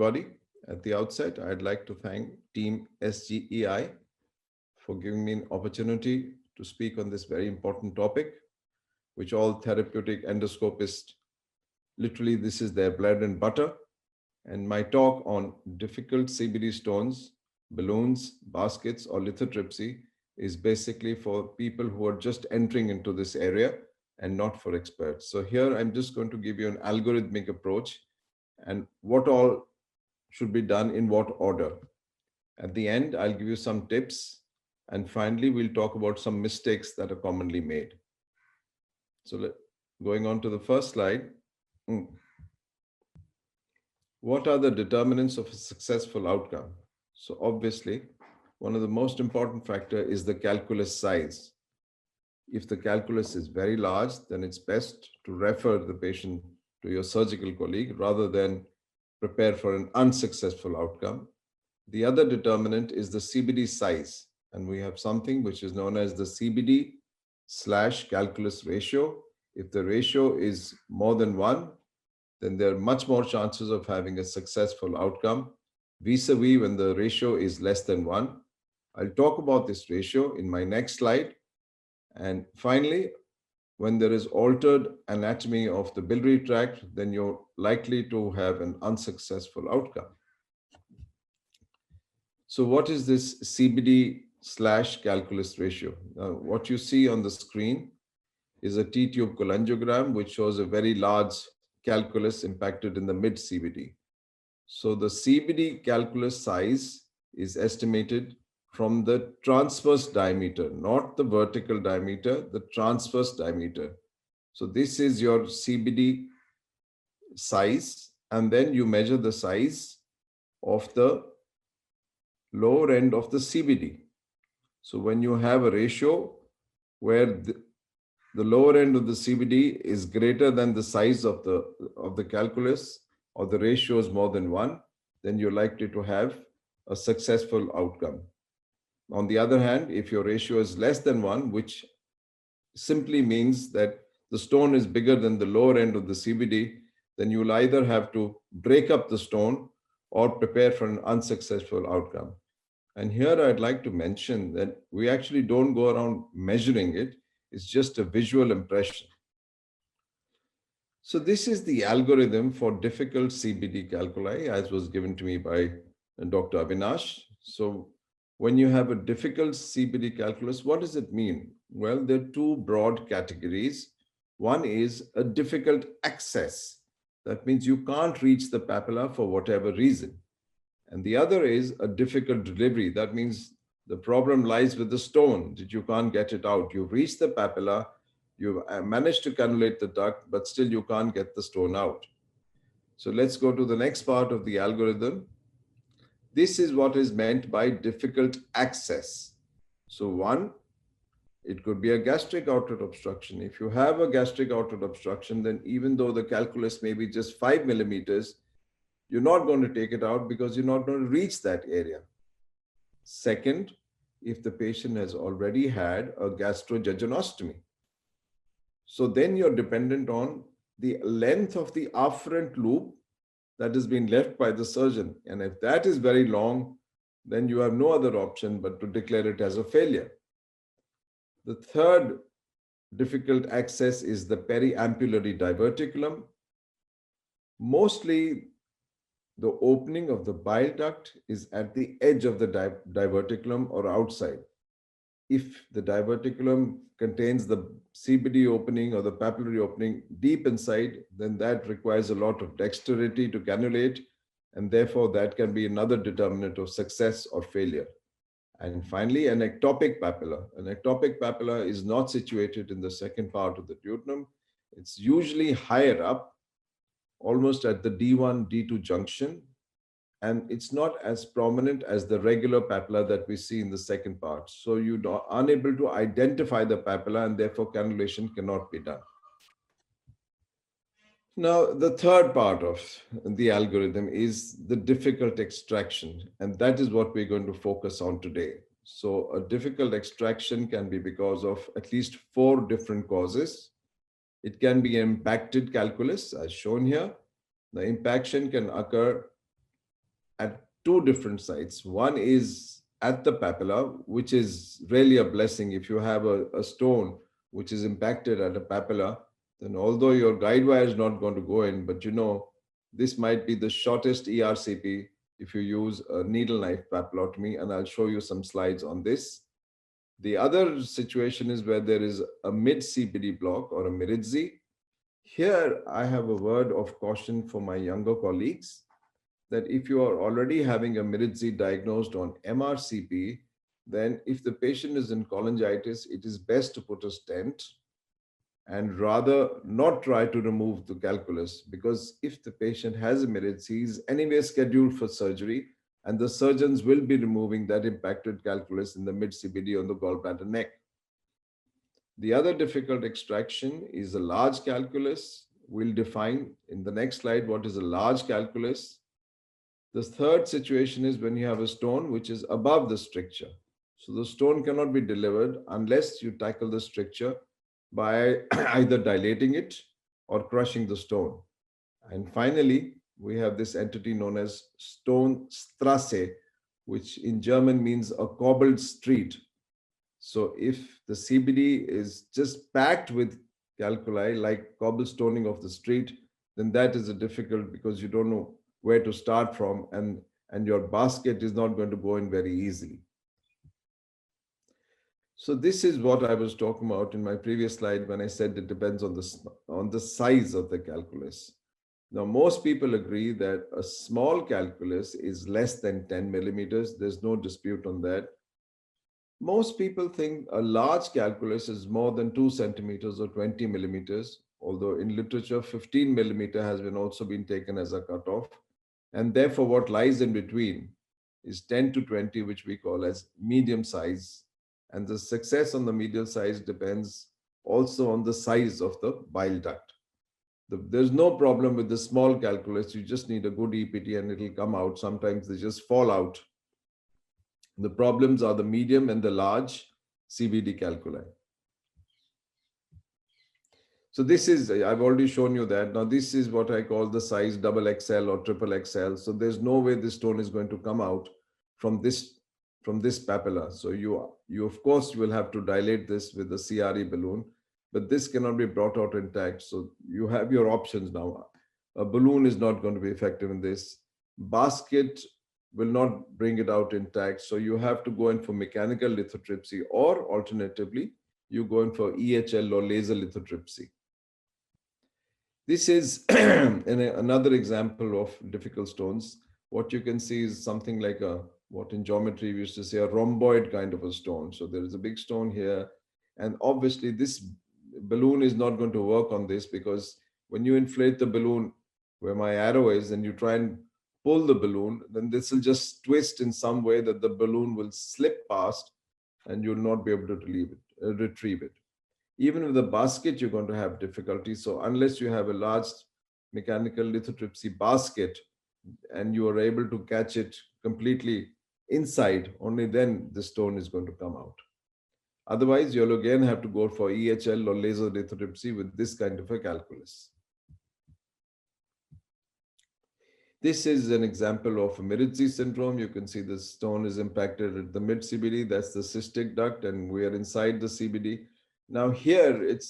everybody. At the outset, I'd like to thank Team SGEI for giving me an opportunity to speak on this very important topic, which all therapeutic endoscopists, literally this is their bread and butter. And my talk on difficult CBD stones, balloons, baskets, or lithotripsy is basically for people who are just entering into this area and not for experts. So here I'm just going to give you an algorithmic approach and what all should be done in what order. At the end, I'll give you some tips. And finally, we'll talk about some mistakes that are commonly made. So going on to the first slide. What are the determinants of a successful outcome? So obviously, one of the most important factors is the calculus size. If the calculus is very large, then it's best to refer the patient to your surgical colleague rather than prepare for an unsuccessful outcome. The other determinant is the CBD size. And we have something which is known as the CBD/calculus ratio. If the ratio is more than 1, then there are much more chances of having a successful outcome, vis-a-vis when the ratio is less than 1. I'll talk about this ratio in my next slide. And finally, when there is altered anatomy of the biliary tract, then you're likely to have an unsuccessful outcome. So what is this CBD/calculus ratio? Now, what you see on the screen is a T-tube cholangiogram, which shows a very large calculus impacted in the mid-CBD. So the CBD calculus size is estimated from the transverse diameter, not the vertical diameter, the transverse diameter. So this is your CBD size, and then you measure the size of the lower end of the CBD. So when you have a ratio where the lower end of the CBD is greater than the size of the calculus, or the ratio is more than 1, then you're likely to have a successful outcome. On the other hand, if your ratio is less than 1, which simply means that the stone is bigger than the lower end of the CBD, then you'll either have to break up the stone or prepare for an unsuccessful outcome. And here I'd like to mention that we actually don't go around measuring it. It's just a visual impression. So this is the algorithm for difficult CBD calculi, as was given to me by Dr. Avinash. So when you have a difficult CBD calculus, what does it mean? Well, there are two broad categories. One is a difficult access. That means you can't reach the papilla for whatever reason. And the other is a difficult delivery. That means the problem lies with the stone, that you can't get it out. You've reached the papilla, you've managed to cannulate the duct, but still you can't get the stone out. So let's go to the next part of the algorithm. This is what is meant by difficult access. So one, it could be a gastric outlet obstruction. If you have a gastric outlet obstruction, then even though the calculus may be just 5 millimeters, you're not going to take it out because you're not going to reach that area. Second, if the patient has already had a gastrojejunostomy, so then you're dependent on the length of the afferent loop that has been left by the surgeon. And if that is very long, then you have no other option but to declare it as a failure. The third difficult access is the periampullary diverticulum. Mostly, the opening of the bile duct is at the edge of the diverticulum or outside. If the diverticulum contains the CBD opening or the papillary opening deep inside, then that requires a lot of dexterity to cannulate, and therefore that can be another determinant of success or failure. And finally, an ectopic papilla. An ectopic papilla is not situated in the second part of the duodenum. It's usually higher up, almost at the D1, D2 junction, and it's not as prominent as the regular papilla that we see in the second part. So you are unable to identify the papilla, and therefore cannulation cannot be done. Now, the third part of the algorithm is the difficult extraction, and that is what we're going to focus on today. So a difficult extraction can be because of at least 4 different causes. It can be impacted calculus, as shown here. The impaction can occur at two different sites. One is at the papilla, which is really a blessing. If you have a stone which is impacted at a papilla, then although your guide wire is not going to go in, but this might be the shortest ERCP if you use a needle knife papillotomy, and I'll show you some slides on this. The other situation is where there is a mid CBD block or a MIDTERM. Here, I have a word of caution for my younger colleagues that if you are already having a MIDTERM diagnosed on MRCP, then if the patient is in cholangitis, it is best to put a stent and rather not try to remove the calculus, because if the patient has a MIDTERM, he is anyway scheduled for surgery, and the surgeons will be removing that impacted calculus in the mid CBD on the gallbladder neck. The other difficult extraction is a large calculus. We'll define in the next slide what is a large calculus. The third situation is when you have a stone which is above the stricture. So the stone cannot be delivered unless you tackle the stricture by either dilating it or crushing the stone. And finally, we have this entity known as stone Strasse, which in German means a cobbled street. So if the CBD is just packed with calculi, like cobblestoning of the street, then that is a difficult, because you don't know where to start from, and your basket is not going to go in very easily. So this is what I was talking about in my previous slide when I said it depends on the size of the calculus. Now, most people agree that a small calculus is less than 10 millimeters. There's no dispute on that. Most people think a large calculus is more than 2 centimeters or 20 millimeters, although in literature, 15 millimeter has also been taken as a cutoff. And therefore, what lies in between is 10 to 20, which we call as medium size. And the success on the medium size depends also on the size of the bile duct. There's no problem with the small calculus. You just need a good EPT and it'll come out. Sometimes they just fall out. The problems are the medium and the large CBD calculi. So this is, I've already shown you that. Now this is what I call the size XXL or XXL. So there's no way this stone is going to come out from this papilla. So you of course will have to dilate this with a CRE balloon, but this cannot be brought out intact. So you have your options now. A balloon is not going to be effective in this. Basket will not bring it out intact. So you have to go in for mechanical lithotripsy, or alternatively, you go in for EHL or laser lithotripsy. This is another example of difficult stones. What you can see is something like what in geometry we used to say a rhomboid kind of a stone. So there is a big stone here. And obviously this balloon is not going to work on this, because when you inflate the balloon where my arrow is and you try and pull the balloon, then this will just twist in some way that the balloon will slip past and you'll not be able to retrieve it. Even with the basket, you're going to have difficulty. So unless you have a large mechanical lithotripsy basket and you are able to catch it completely inside, only then the stone is going to come out. Otherwise, you'll again have to go for EHL or laser lithotripsy with this kind of a calculus. This is an example of a Medwiz syndrome. You can see the stone is impacted at the mid CBD. That's the cystic duct, and we are inside the CBD. Now here, it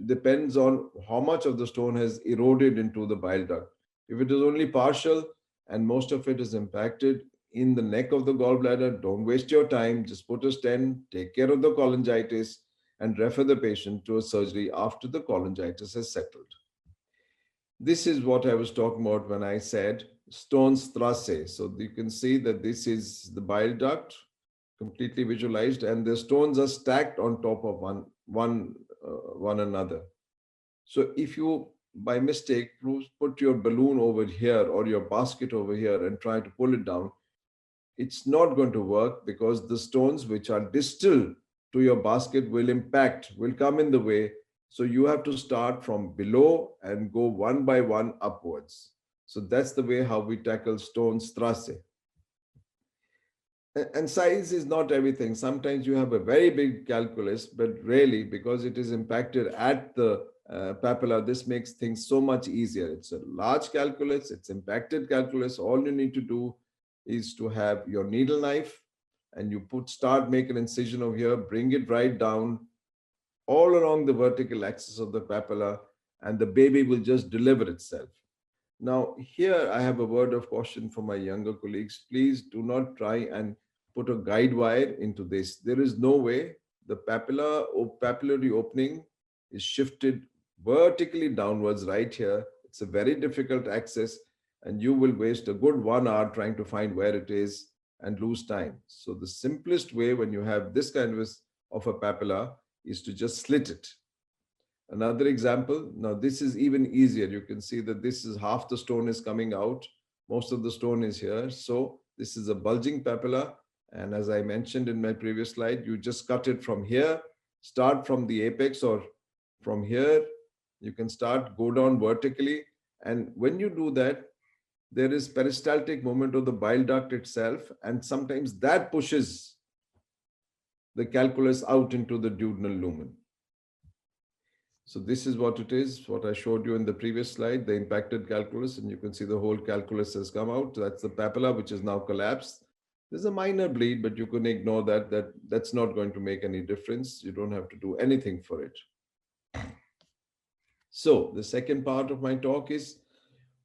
depends on how much of the stone has eroded into the bile duct. If it is only partial and most of it is impacted in the neck of the gallbladder, don't waste your time. Just put a stent, take care of the cholangitis, and refer the patient to a surgery after the cholangitis has settled. This is what I was talking about when I said stone Strasse. So you can see that this is the bile duct, completely visualized, and the stones are stacked on top of one another. So if you by mistake put your balloon over here or your basket over here and try to pull it down, it's not going to work, because the stones which are distal to your basket will come in the way. So you have to start from below and go one by one upwards. So that's the way how we tackle stone Strasse. And size is not everything. Sometimes you have a very big calculus, but really, because it is impacted at the papilla, this makes things so much easier. It's a large calculus, it's impacted calculus. All you need to do is to have your needle knife and you start make an incision over here, bring it right down all along the vertical axis of the papilla, and the baby will just deliver itself. Now, here I have a word of caution for my younger colleagues. Please do not try and put a guide wire into this. There is no way. The papilla or papillary opening is shifted vertically downwards right here. It's a very difficult access, and you will waste a good 1 hour trying to find where it is and lose time. So the simplest way when you have this kind of a papilla is to just slit it. Another example, now this is even easier. You can see that this is half the stone is coming out. Most of the stone is here. So this is a bulging papilla. And as I mentioned in my previous slide, you just cut it from here, start from the apex or from here. You can start, go down vertically. And when you do that, there is peristaltic movement of the bile duct itself. And sometimes that pushes the calculus out into the duodenal lumen. So this is what it is, what I showed you in the previous slide, the impacted calculus, and you can see the whole calculus has come out. That's the papilla, which is now collapsed. There's a minor bleed, but you can ignore that. That's not going to make any difference. You don't have to do anything for it. So the second part of my talk is,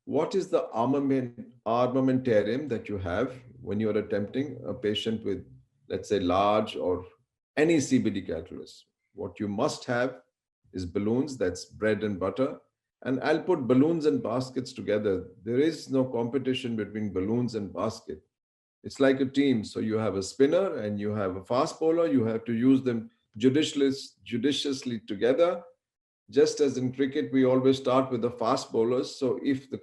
what is the armamentarium that you have when you're attempting a patient with, let's say, large or any CBD calculus? What you must have is balloons, that's bread and butter. And I'll put balloons and baskets together. There is no competition between balloons and basket. It's like a team. So you have a spinner and you have a fast bowler. You have to use them judiciously together. Just as in cricket, we always start with the fast bowlers. So if the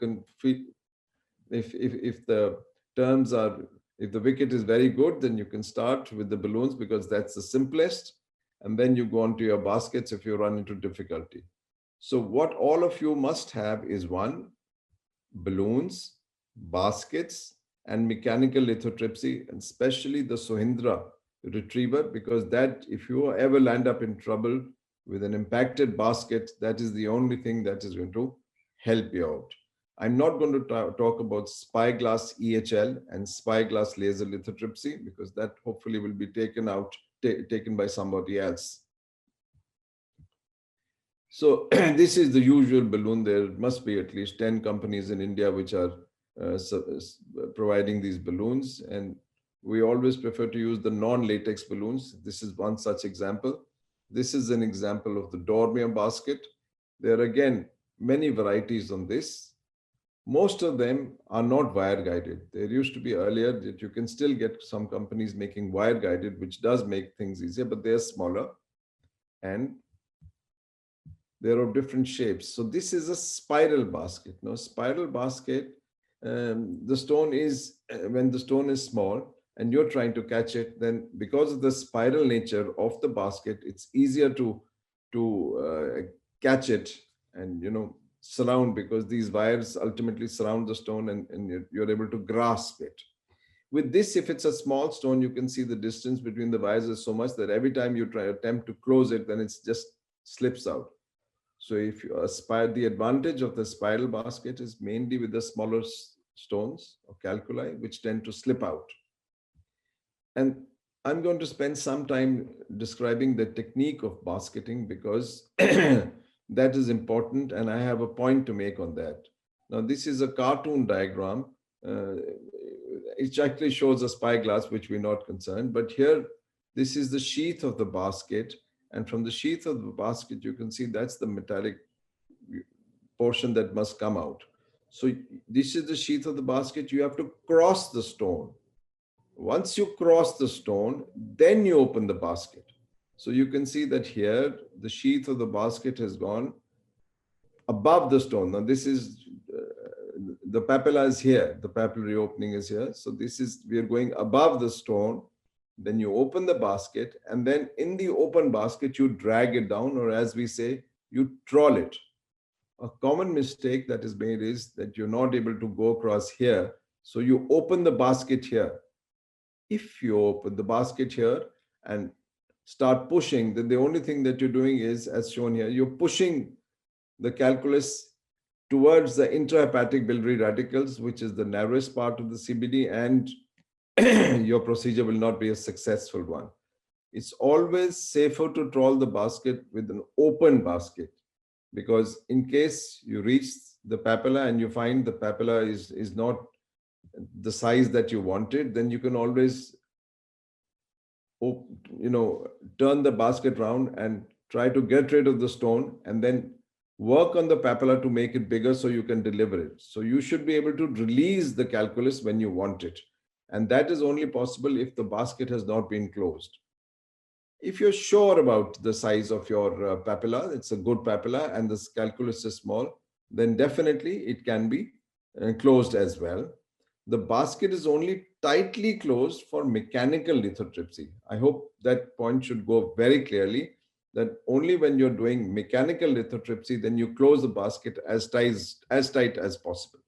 if the wicket is very good, then you can start with the balloons because that's the simplest. And then you go on to your baskets if you run into difficulty. So what all of you must have is one, balloons, baskets, and mechanical lithotripsy, and especially the Sohindra retriever, because that, if you ever land up in trouble with an impacted basket, that is the only thing that is going to help you out. I'm not going to talk about spyglass EHL and spyglass laser lithotripsy because that hopefully will be taken by somebody else. So this is the usual balloon. There must be at least 10 companies in India which are providing these balloons. And we always prefer to use the non-latex balloons. This is one such example. This is an example of the Dormier basket. There are again many varieties on this. Most of them are not wire guided. There used to be earlier that you can still get some companies making wire guided, which does make things easier, but they're smaller and they're of different shapes. So this is a spiral basket. Now, spiral basket, the stone is, when the stone is small and you're trying to catch it, then because of the spiral nature of the basket, it's easier to catch it and, surround, because these wires ultimately surround the stone and you're able to grasp it. With this, if it's a small stone, you can see the distance between the wires is so much that every time you attempt to close it, then it just slips out. So if you aspire, the advantage of the spiral basket is mainly with the smaller stones or calculi, which tend to slip out. And I'm going to spend some time describing the technique of basketing because that is important, and I have a point to make on that. Now, this is a cartoon diagram. It actually shows a spyglass, which we're not concerned. But here, this is the sheath of the basket. And from the sheath of the basket, you can see that's the metallic portion that must come out. So this is the sheath of the basket. You have to cross the stone. Once you cross the stone, then you open the basket. So you can see that here, the sheath of the basket has gone above the stone. Now this is, the papilla is here, the papillary opening is here. So this is, we are going above the stone. Then you open the basket, and then in the open basket, you drag it down, or as we say, you trawl it. A common mistake that is made is that you're not able to go across here. So you open the basket here. If you open the basket here and start pushing, then the only thing that you're doing is, as shown here, you're pushing the calculus towards the intrahepatic biliary radicals, which is the narrowest part of the CBD, and your procedure will not be a successful one. It's always safer to trawl the basket with an open basket, because in case you reach the papilla and you find the papilla is not the size that you wanted, then you can always turn the basket round and try to get rid of the stone, and then work on the papilla to make it bigger so you can deliver it. So you should be able to release the calculus when you want it. And that is only possible if the basket has not been closed. If you're sure about the size of your papilla, it's a good papilla and the calculus is small, then definitely it can be closed as well. The basket is only tightly closed for mechanical lithotripsy. I hope that point should go very clearly, that only when you're doing mechanical lithotripsy, then you close the basket as tight as possible.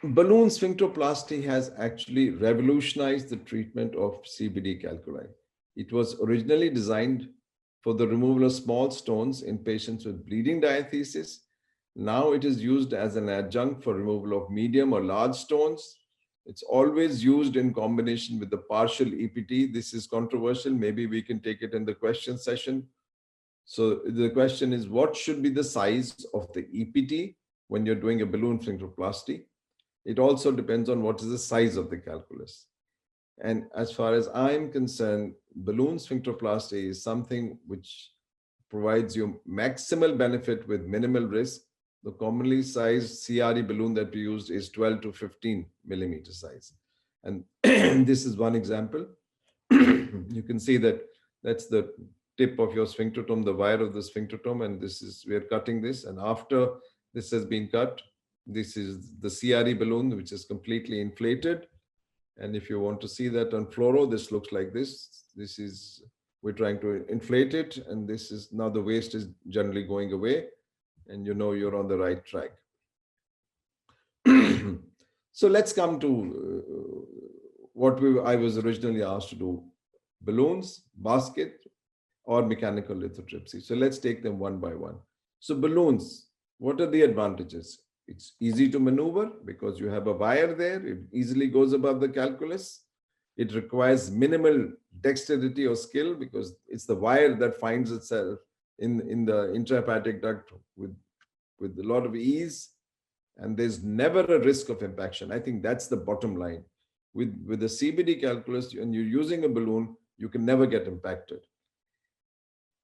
Balloon sphincteroplasty has actually revolutionized the treatment of CBD calculi. It was originally designed for the removal of small stones in patients with bleeding diathesis. Now it is used as an adjunct for removal of medium or large stones. It's always used in combination with the partial EPT. This is controversial. Maybe we can take it in the question session. So the question is, what should be the size of the EPT when you're doing a balloon sphincteroplasty? It also depends on what is the size of the calculus. And as far as I'm concerned, balloon sphincteroplasty is something which provides you maximal benefit with minimal risk. The commonly sized CRE balloon that we used is 12 to 15 millimeter size. And this is one example. You can see that that's the tip of your sphincterotome, the wire of the sphincterotome, and we are cutting this. And after this has been cut, this is the CRE balloon, which is completely inflated. And if you want to see that on fluoro, this looks like this. We're trying to inflate it, and this is now the waste is generally going away, and you're on the right track. So let's come to what I was originally asked to do: balloons, basket, or mechanical lithotripsy. So let's take them one by one. So balloons, what are the advantages? It's easy to maneuver because you have a wire there. It easily goes above the calculus. It requires minimal dexterity or skill because it's the wire that finds itself in the intrahepatic duct with a lot of ease. And there's never a risk of impaction. I think that's the bottom line. With the CBD calculus, and you're using a balloon, you can never get impacted.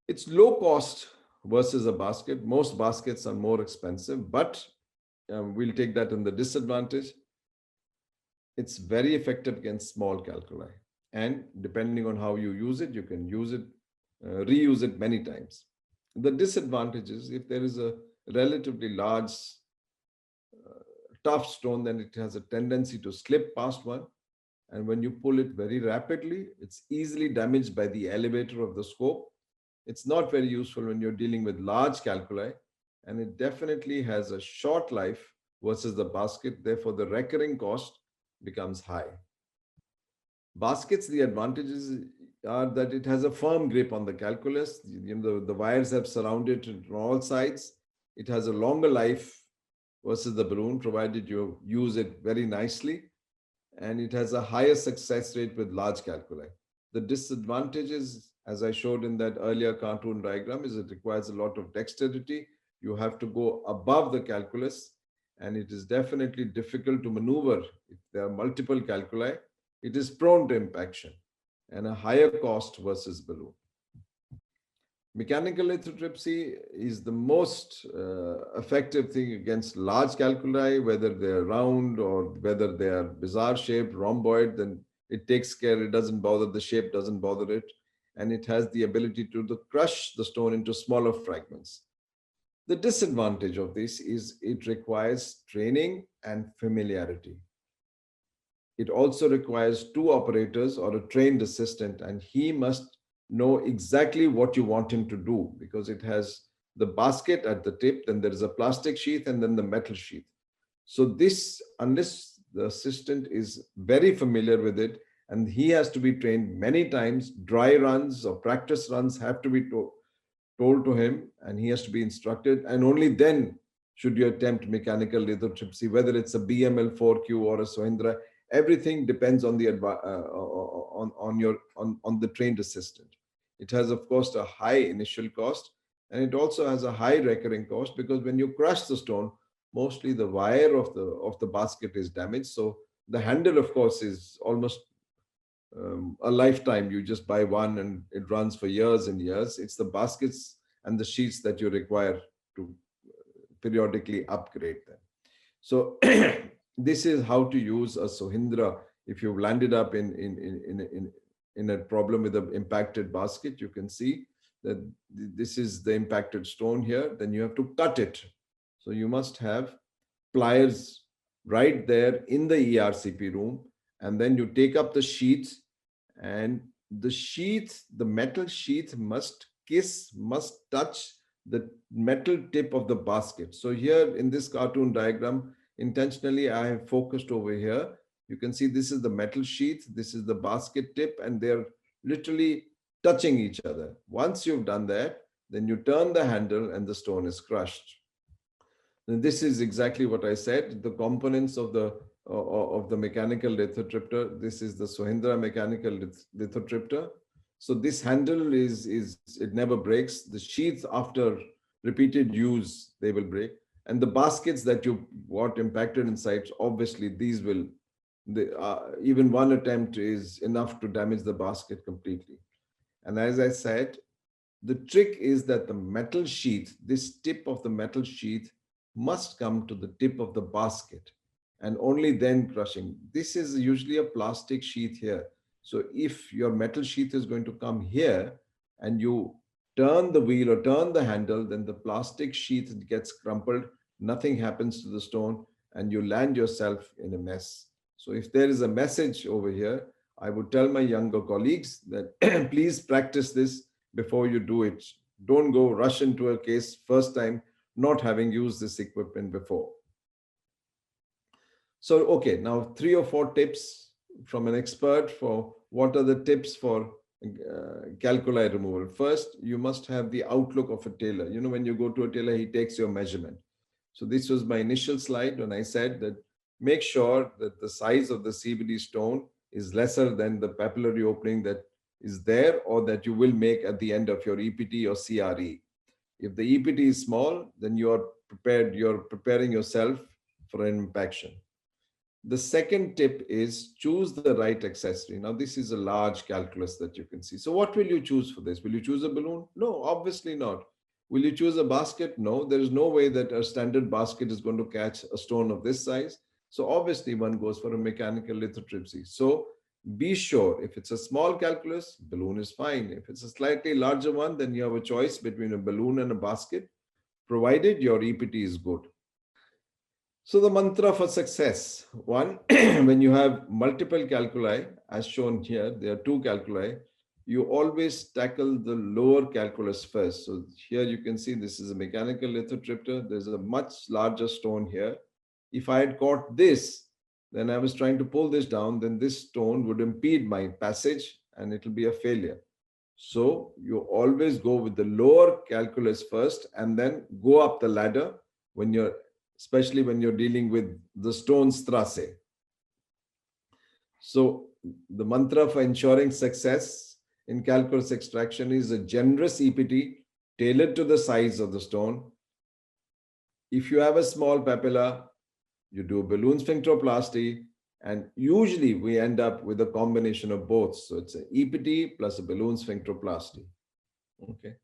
It's low cost versus a basket. Most baskets are more expensive, but we'll take that in the disadvantage. It's very effective against small calculi. And depending on how you use it, you can use it, reuse it many times. The disadvantage is if there is a relatively large, tough stone, then it has a tendency to slip past one. And when you pull it very rapidly, it's easily damaged by the elevator of the scope. It's not very useful when you're dealing with large calculi. And it definitely has a short life versus the basket. Therefore, the recurring cost becomes high. Baskets, the advantages are that it has a firm grip on the calculus. The wires have surrounded it on all sides. It has a longer life versus the balloon, provided you use it very nicely. And it has a higher success rate with large calculi. The disadvantages, as I showed in that earlier cartoon diagram, is it requires a lot of dexterity. You have to go above the calculus, and it is definitely difficult to maneuver. If there are multiple calculi, it is prone to impaction and a higher cost versus balloon. Mechanical lithotripsy is the most effective thing against large calculi, whether they're round or whether they are bizarre shaped, rhomboid, then it takes care, it doesn't bother, the shape doesn't bother it. And it has the ability to crush the stone into smaller fragments. The disadvantage of this is it requires training and familiarity. It also requires two operators or a trained assistant, and he must know exactly what you want him to do, because it has the basket at the tip, then there is a plastic sheath, and then the metal sheath. So this, unless the assistant is very familiar with it, and he has to be trained many times, dry runs or practice runs have to be told to him, and he has to be instructed, and only then should you attempt mechanical lithotripsy, whether it's a BML4Q or a Sohindra. everything depends on the on the trained assistant. It has, of course, a high initial cost, and it also has a high recurring cost, because when you crush the stone, mostly the wire of the basket is damaged. So the handle, of course, is almost a lifetime. You just buy one and it runs for years and years. It's the baskets and the sheets that you require to periodically upgrade them. So this is how to use a Sohindra. If you've landed up in a problem with an impacted basket, you can see that this is the impacted stone here. Then you have to cut it. So you must have pliers right there in the ERCP room, and then you take up the sheath, and the sheath, the metal sheath must touch the metal tip of the basket. So here in this cartoon diagram, intentionally I have focused over here. You can see this is the metal sheath, this is the basket tip, and they're literally touching each other. Once you've done that, then you turn the handle and the stone is crushed. And this is exactly what I said, the components of the mechanical lithotripter. This is the Sohindra mechanical lithotripter. So this handle it never breaks. The sheaths, after repeated use, they will break. And the baskets that you got impacted inside, obviously these will, even one attempt is enough to damage the basket completely. And as I said, the trick is that the metal sheath, this tip of the metal sheath, must come to the tip of the basket, and only then crushing. This is usually a plastic sheath here. So if your metal sheath is going to come here and you turn the wheel or turn the handle, then the plastic sheath gets crumpled, nothing happens to the stone, and you land yourself in a mess. So if there is a message over here, I would tell my younger colleagues that please practice this before you do it. Don't go rush into a case first time, not having used this equipment before. So, okay, now 3 or 4 tips from an expert for what are the tips for calculi removal. First, you must have the outlook of a tailor. You know, when you go to a tailor, he takes your measurement. So this was my initial slide when I said that make sure that the size of the CBD stone is lesser than the papillary opening that is there or that you will make at the end of your EPT or CRE. If the EPT is small, then you're preparing yourself for an impaction. The second tip is choose the right accessory. Now, this is a large calculus that you can see. So what will you choose for this? Will you choose a balloon? No, obviously not. Will you choose a basket? No, there is no way that a standard basket is going to catch a stone of this size. So obviously one goes for a mechanical lithotripsy. So be sure, if it's a small calculus, balloon is fine. If it's a slightly larger one, then you have a choice between a balloon and a basket, provided your EPT is good. So the mantra for success, one, when you have multiple calculi, as shown here, there are 2 calculi, you always tackle the lower calculus first. So here you can see this is a mechanical lithotripter. There's a much larger stone here. If I had caught this, then I was trying to pull this down, then this stone would impede my passage and it will be a failure. So you always go with the lower calculus first and then go up the ladder when you're, especially when you're dealing with the Stonestrasse. So the mantra for ensuring success in calculus extraction is a generous EPT tailored to the size of the stone. If you have a small papilla, you do a balloon sphincteroplasty, and usually we end up with a combination of both. So it's an EPT plus a balloon sphincteroplasty. Okay.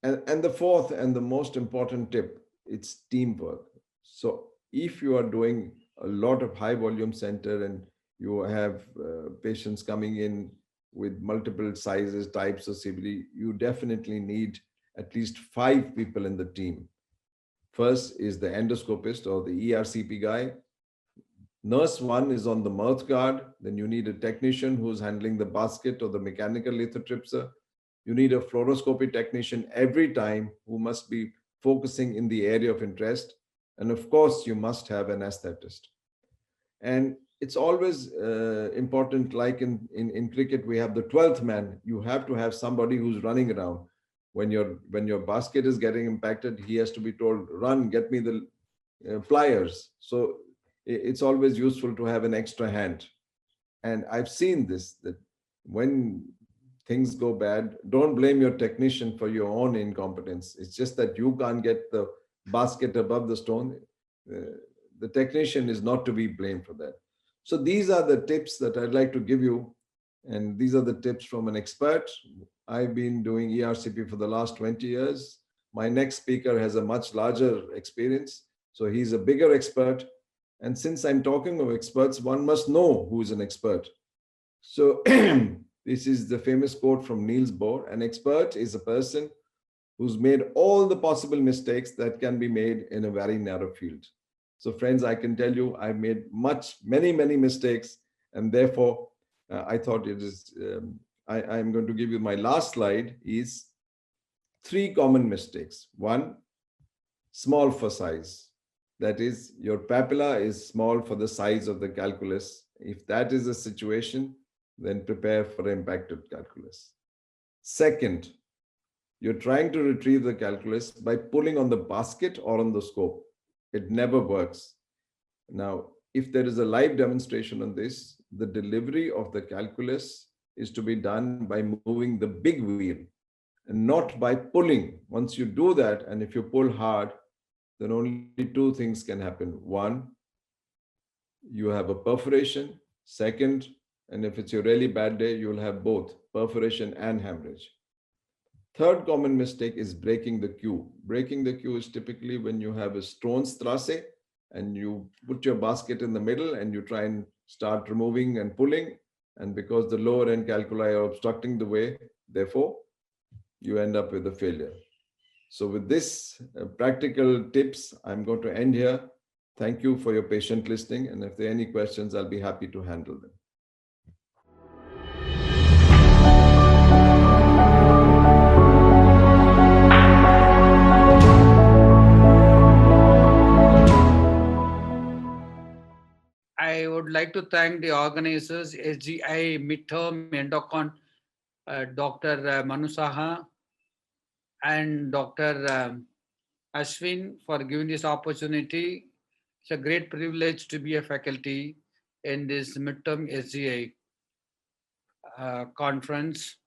And the fourth and the most important tip, it's teamwork. So if you are doing a lot of high volume center and you have patients coming in with multiple sizes, types of CBD, you definitely need at least 5 people in the team. First is the endoscopist or the ERCP guy. Nurse 1 is on the mouth guard. Then you need a technician who's handling the basket or the mechanical lithotripsy. You need a fluoroscopy technician every time who must be focusing in the area of interest. And of course, you must have an anesthetist. And it's always important, like in cricket, we have the 12th man. You have to have somebody who's running around. When your basket is getting impacted, he has to be told, run, get me the pliers. So it's always useful to have an extra hand. And I've seen this, that when things go bad, don't blame your technician for your own incompetence. It's just that you can't get the basket above the stone. The technician is not to be blamed for that. So these are the tips that I'd like to give you. And these are the tips from an expert. I've been doing ERCP for the last 20 years. My next speaker has a much larger experience. So he's a bigger expert. And since I'm talking of experts, one must know who's an expert. So this is the famous quote from Niels Bohr: an expert is a person who's made all the possible mistakes that can be made in a very narrow field. So friends, I can tell you, I've made many mistakes, and therefore I thought it is, I'm going to give you my last slide is 3 common mistakes. 1, small for size. That is, your papilla is small for the size of the calculus. If that is the situation, then prepare for impacted calculus. Second, you're trying to retrieve the calculus by pulling on the basket or on the scope. It never works. Now, if there is a live demonstration on this, the delivery of the calculus is to be done by moving the big wheel and not by pulling. Once you do that, and if you pull hard, then only 2 things can happen. 1, you have a perforation. Second, and if it's a really bad day, you'll have both perforation and hemorrhage. Third common mistake is breaking the queue. Breaking the queue is typically when you have a Stonestrasse and you put your basket in the middle and you try and start removing and pulling. And because the lower end calculi are obstructing the way, therefore, you end up with a failure. So with this practical tips, I'm going to end here. Thank you for your patient listening. And if there are any questions, I'll be happy to handle them. I would like to thank the organizers, SGI Midterm Endocon, Dr. Manu Saha and Dr. Ashwin for giving this opportunity. It's a great privilege to be a faculty in this midterm SGI conference.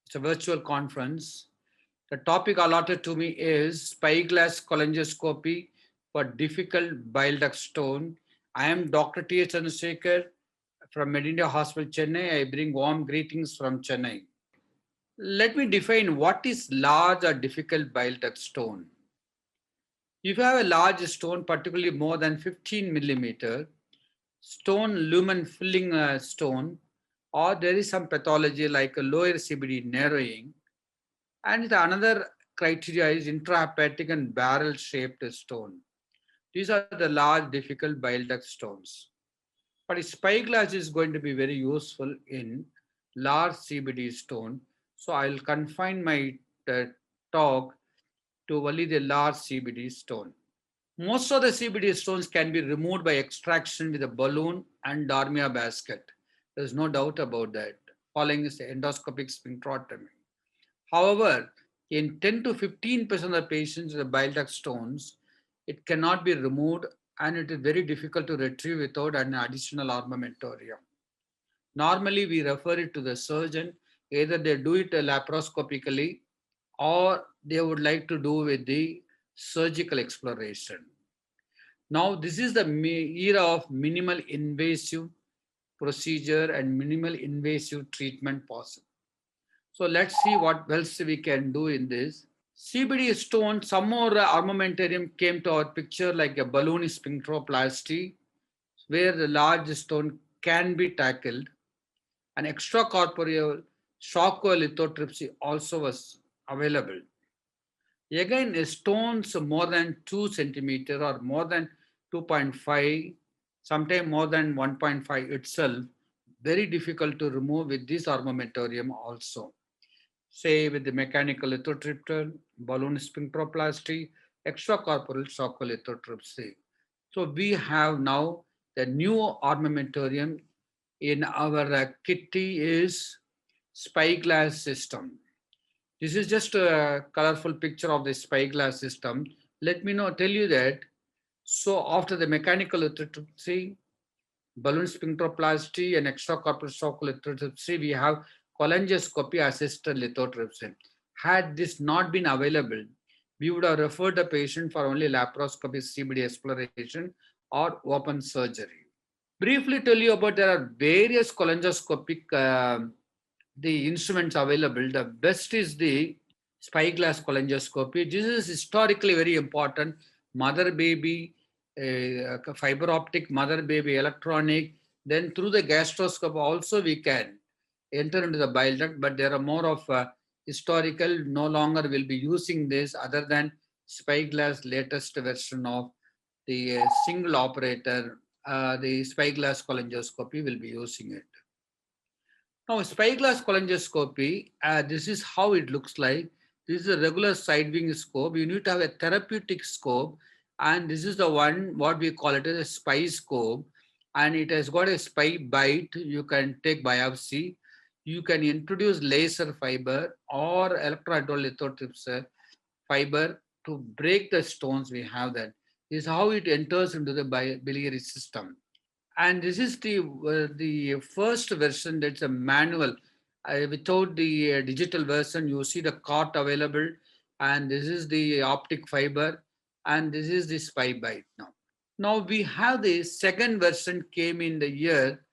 It's a virtual conference. The topic allotted to me is spyglass cholangioscopy for difficult bile duct stone. I am Dr. T. Chandrashekar from Medindia Hospital, Chennai. I bring warm greetings from Chennai. Let me define what is large or difficult bile duct stone. If you have a large stone, particularly more than 15 millimeter, stone lumen filling stone, or there is some pathology like a lower CBD narrowing, and the another criteria is intrahepatic and barrel-shaped stone. These are the large, difficult bile duct stones. But spyglass is going to be very useful in large CBD stone. So I'll confine my talk to only the large CBD stone. Most of the CBD stones can be removed by extraction with a balloon and Darmia basket. There's no doubt about that, following this endoscopic sphincterotomy. However, in 10 to 15% of the patients with bile duct stones, it cannot be removed and it is very difficult to retrieve without an additional armamentarium. Normally, we refer it to the surgeon. Either they do it laparoscopically or they would like to do with the surgical exploration. Now, this is the era of minimal invasive procedure and minimal invasive treatment possible. So let's see what else we can do in this. CBD stone, some more armamentarium came to our picture like a balloon sphincteroplasty, where the large stone can be tackled. An extracorporeal lithotripsy also was available. Again, stones more than 2 centimeter or more than 2.5, sometimes more than 1.5 itself, very difficult to remove with this armamentarium also. Say with the mechanical lithotripsy, balloon sphincteroplasty, extracorporeal lithotripsy. So we have now the new armamentarium in our kitty is spyglass system. This is just a colorful picture of the spyglass system. Let me tell you that So after the mechanical lithotripsy, balloon sphincteroplasty, and extracorporeal lithotripsy, we have cholangioscopy assisted lithotripsy. Had this not been available, we would have referred the patient for only laparoscopy, CBD exploration, or open surgery. Briefly tell you about there are various cholangioscopic the instruments available. The best is the spyglass cholangioscopy. This is historically very important. Mother baby, fiber optic, mother baby electronic. Then through the gastroscope also we can enter into the bile duct, but there are more of historical. No longer will be using this other than spyglass latest version of the single operator. The spyglass cholangioscopy will be using it. Now, spyglass cholangioscopy, this is how it looks like. This is a regular side wing scope. You need to have a therapeutic scope, and this is the one what we call it as a spy scope, and it has got a spy bite. You can take biopsy. You can introduce laser fiber or electrohydrolithotripsy fiber to break the stones. We have that. This is how it enters into the biliary system, and this is the first version. That's a manual. Without the digital version, you see the cart available, and this is the optic fiber, and this is the spy bite. Now we have the second version came in the year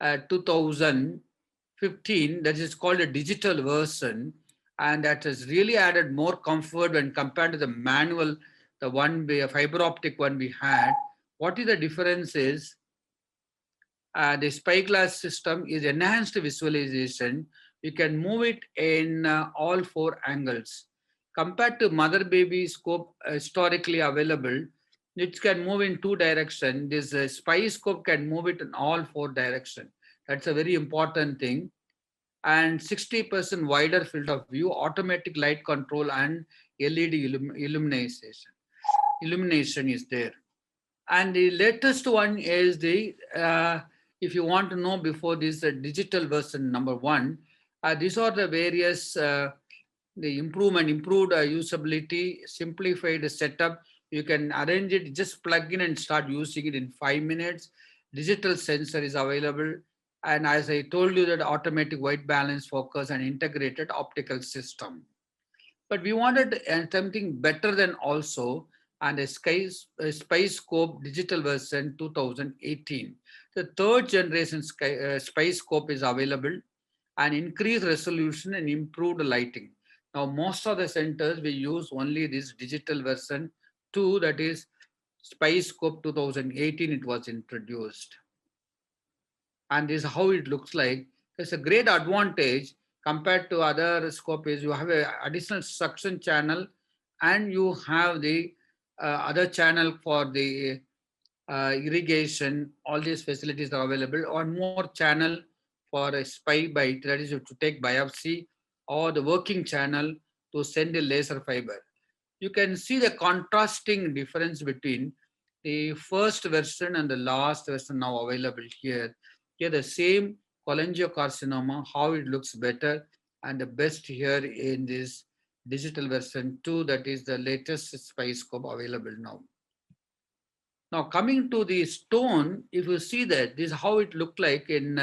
2015. That is called a digital version, and that has really added more comfort when compared to the manual, the one fiber optic one we had. What is the difference is the spyglass system is enhanced visualization. You can move it in all four angles. Compared to mother baby scope historically available, it can move in two directions. This spy scope can move it in all four directions. That's a very important thing. And 60% wider field of view, automatic light control, and LED illumination is there. And the latest one is the, if you want to know before this, digital version number one. These are the various, the improved usability, simplified setup. You can arrange it, just plug in and start using it in 5 minutes. Digital sensor is available. And as I told you, that automatic white balance focus and integrated optical system. But we wanted something better than also, and a Spice Scope digital version 2018. The third generation Spice Scope is available, and increased resolution and improved lighting. Now, most of the centers we use only this digital version 2, that is Spice Scope 2018, it was introduced. And this is how it looks like. It's a great advantage compared to other scope is you have an additional suction channel, and you have the other channel for the irrigation. All these facilities are available. One more channel for a spy bite, that is to take biopsy, or the working channel to send the laser fiber. You can see the contrasting difference between the first version and the last version now available here. Here the same cholangiocarcinoma, how it looks better, and the best here in this digital version 2, that is the latest spy scope available now. Now coming to the stone, if you see that, this is how it looked like in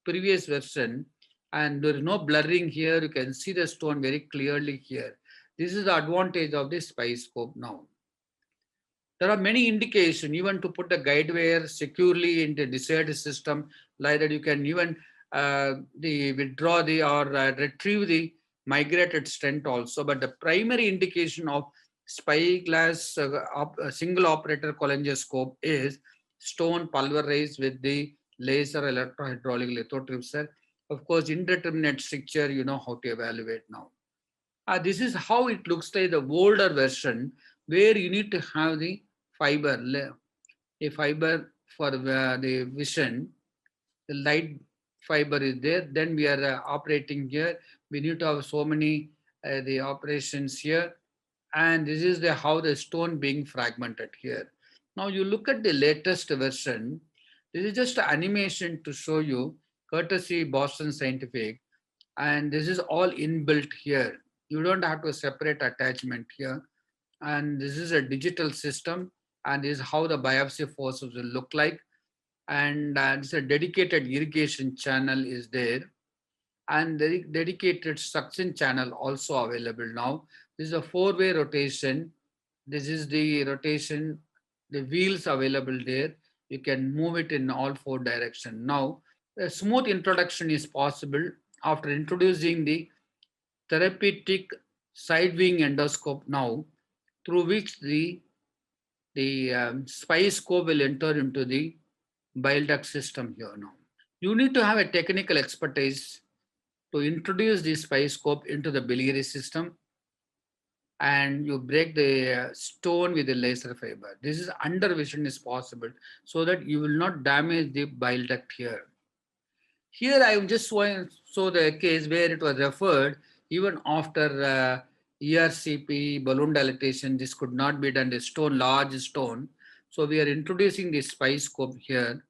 previous version, and there is no blurring here. You can see the stone very clearly here. This is the advantage of this spy scope now. There are many indications, even to put the guide wire securely into desired system, like that you can even withdraw the or retrieve the migrated stent also. But the primary indication of spyglass single operator cholangioscope is stone pulverized with the laser electrohydraulic lithotripsy. Of course, indeterminate stricture, you know how to evaluate now. This is how it looks like the older version, where you need to have the fiber, a fiber for the vision. The light fiber is there. Then we are operating here. We need to have so many the operations here, and this is the how the stone being fragmented here. Now you look at the latest version. This is just an animation to show you, courtesy Boston Scientific, and this is all inbuilt here. You don't have to separate attachment here, and this is a digital system, and this is how the biopsy forces will look like. And this a dedicated irrigation channel is there, and the dedicated suction channel also available now. This is a four-way rotation. This is the rotation, the wheels available there. You can move it in all four directions. Now, a smooth introduction is possible after introducing the therapeutic side wing endoscope now, through which the spice scope will enter into the bile duct system here now. You need to have a technical expertise to introduce the spice scope into the biliary system, and you break the stone with the laser fiber. This is under vision is possible so that you will not damage the bile duct here. Here I am just showing so the case where it was referred even after ERCP, balloon dilatation, this could not be done, the stone, large stone. So we are introducing the spice scope here,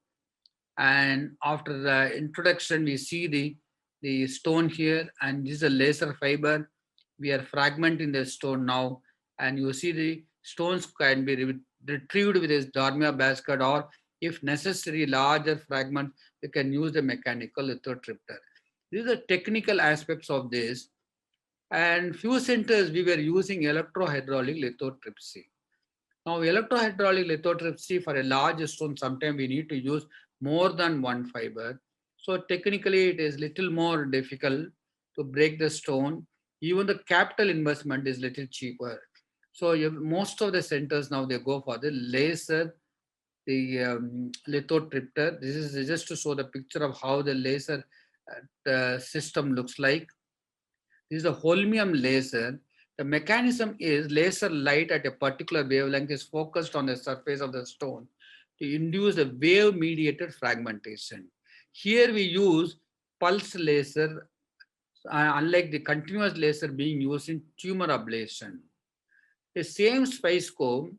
and after the introduction we see the stone here, and this is a laser fiber. We are fragmenting the stone now, and you see the stones can be retrieved with this Darmia basket, or if necessary larger fragments you can use the mechanical lithotripter. These are technical aspects of this, and few centers we were using electrohydraulic lithotripsy. Now, electrohydraulic lithotripsy for a large stone, sometimes we need to use more than one fiber. So technically, it is little more difficult to break the stone. Even the capital investment is little cheaper. So most of the centers now they go for the laser, the lithotripter. This is just to show the picture of how the laser system looks like. This is a holmium laser. The mechanism is laser light at a particular wavelength is focused on the surface of the stone to induce a wave-mediated fragmentation. Here we use pulse laser, unlike the continuous laser being used in tumor ablation. The same spice scope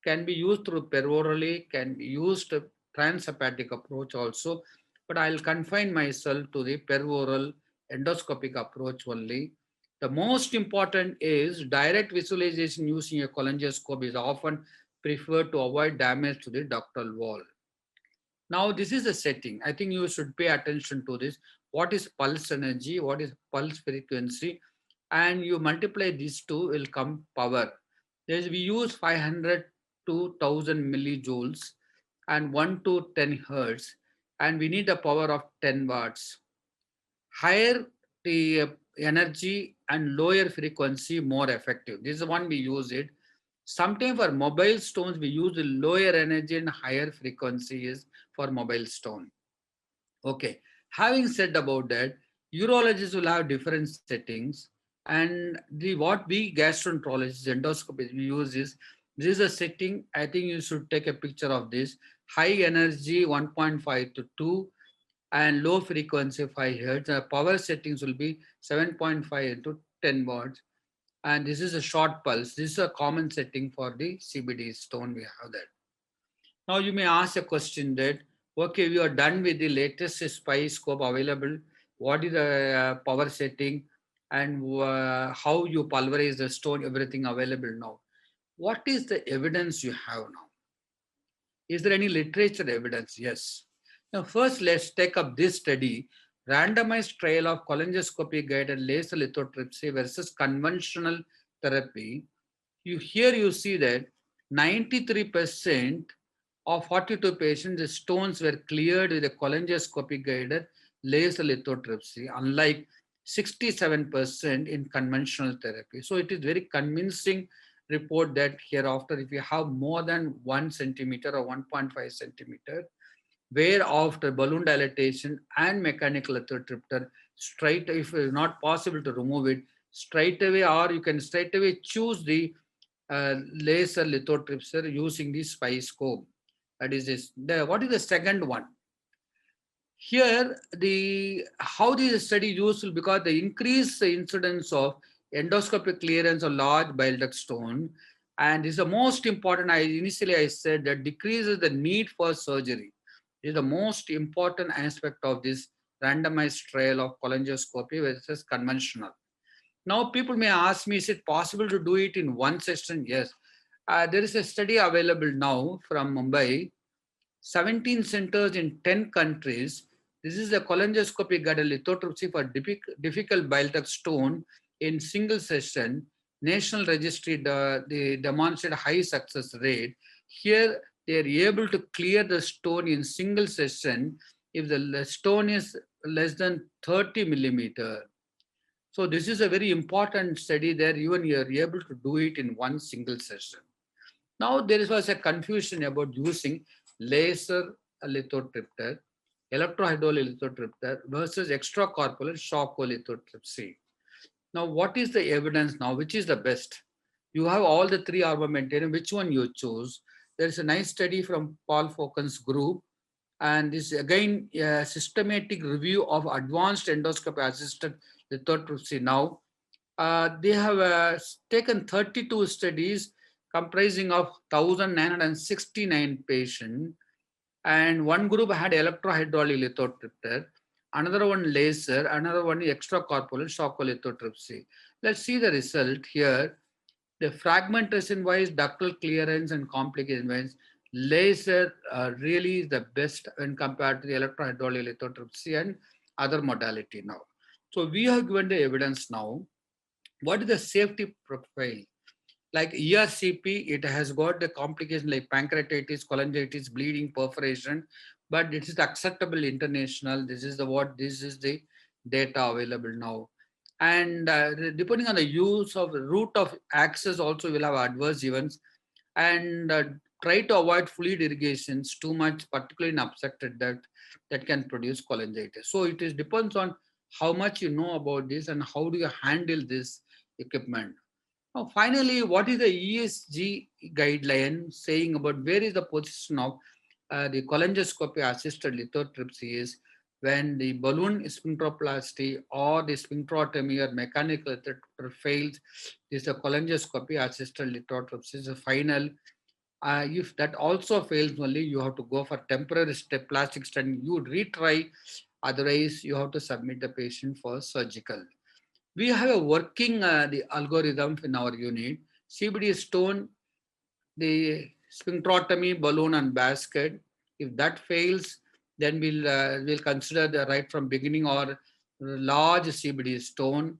can be used through perorally, can be used transhepatic approach also, but I'll confine myself to the peroral endoscopic approach only. The most important is direct visualization using a cholangioscope is often preferred to avoid damage to the ductal wall. Now, this is a setting. I think you should pay attention to this. What is pulse energy? What is pulse frequency? And you multiply these two, will come power. We use 500 to 1000 millijoules and 1 to 10 hertz, and we need a power of 10 watts. Higher the energy and lower frequency, more effective. This is the one we use it. Sometimes for mobile stones, we use the lower energy and higher frequencies for mobile stone. Okay. Having said about that, urologists will have different settings, and the what we gastroenterologists, endoscopists, we use is this is a setting. I think you should take a picture of this. High energy 1.5 to 2 and low frequency 5 hertz. Power settings will be 7.5 into 10 watts. And this is a short pulse. This is a common setting for the CBD stone. We have that. Now you may ask a question that, okay, we are done with the latest spice scope available. What is the power setting and how you pulverize the stone, everything available now. What is the evidence you have now? Is there any literature evidence? Yes. Now first let's take up this study, randomized trial of cholangioscopy guided laser lithotripsy versus conventional therapy. Here you see that 93% of 42 patients, the stones were cleared with a cholangioscopy guided laser lithotripsy, unlike 67% in conventional therapy. So it is very convincing report that hereafter, if you have more than 1 centimeter or 1.5 centimeter, where after balloon dilatation and mechanical lithotripter, straight, if it is not possible to remove it, straight away, or you can straight away choose the laser lithotripsy using the spice scope. That is this. What is the second one? Here, the how this study useful because the increased incidence of endoscopic clearance of large bile duct stone, and this is the most important. Initially I said that decreases the need for surgery. This is the most important aspect of this randomized trial of cholangioscopy versus conventional. Now people may ask me, is it possible to do it in one session? Yes. There is a study available now from Mumbai, 17 centers in 10 countries. This is a cholangioscopy got a lithotripsy for difficult bile duct stone in single session. National registry they demonstrate high success rate. Here they are able to clear the stone in single session if the stone is less than 30 millimeter. So this is a very important study there. Even you are able to do it in one single session. Now there was a confusion about using laser lithotripsy, electrohydraulic lithotripsy versus extracorporeal shock lithotripsy. Now, what is the evidence now? Which is the best? You have all the three armamentarium. Which one you choose? There is a nice study from Paul Foucault's group, and this is again a systematic review of advanced endoscopy assisted lithotripsy. Now, they have taken 32 studies comprising of 1,969 patients, and one group had electrohydraulic lithotripsy, another one laser, another one extracorporeal shock lithotripsy. Let's see the result here. The fragmentation-wise ductal clearance and complication-wise, laser really is the best when compared to the electrohydraulic lithotripsy and other modality now. So we have given the evidence now. What is the safety profile? Like ERCP, it has got the complication like pancreatitis, cholangitis, bleeding, perforation, but it is acceptable international. This is the data available now. And depending on the use of route of access, also will have adverse events. And try to avoid fluid irrigations too much, particularly in obstructed duct, that can produce cholangitis. So it is depends on how much you know about this and how do you handle this equipment. Now, finally, what is the ESG guideline saying about where is the position of the cholangioscopy assisted lithotripsy is when the balloon sphincteroplasty or the sphincterotomy or mechanical lithotripsy fails? This is a cholangioscopy assisted lithotripsy is a final. If that also fails, only you have to go for temporary plastic stent. You would retry, otherwise you have to submit the patient for surgical. We have a working the algorithm in our unit. CBD stone, the sphincterotomy, balloon, and basket. If that fails, then we'll consider the right from beginning or large CBD stone.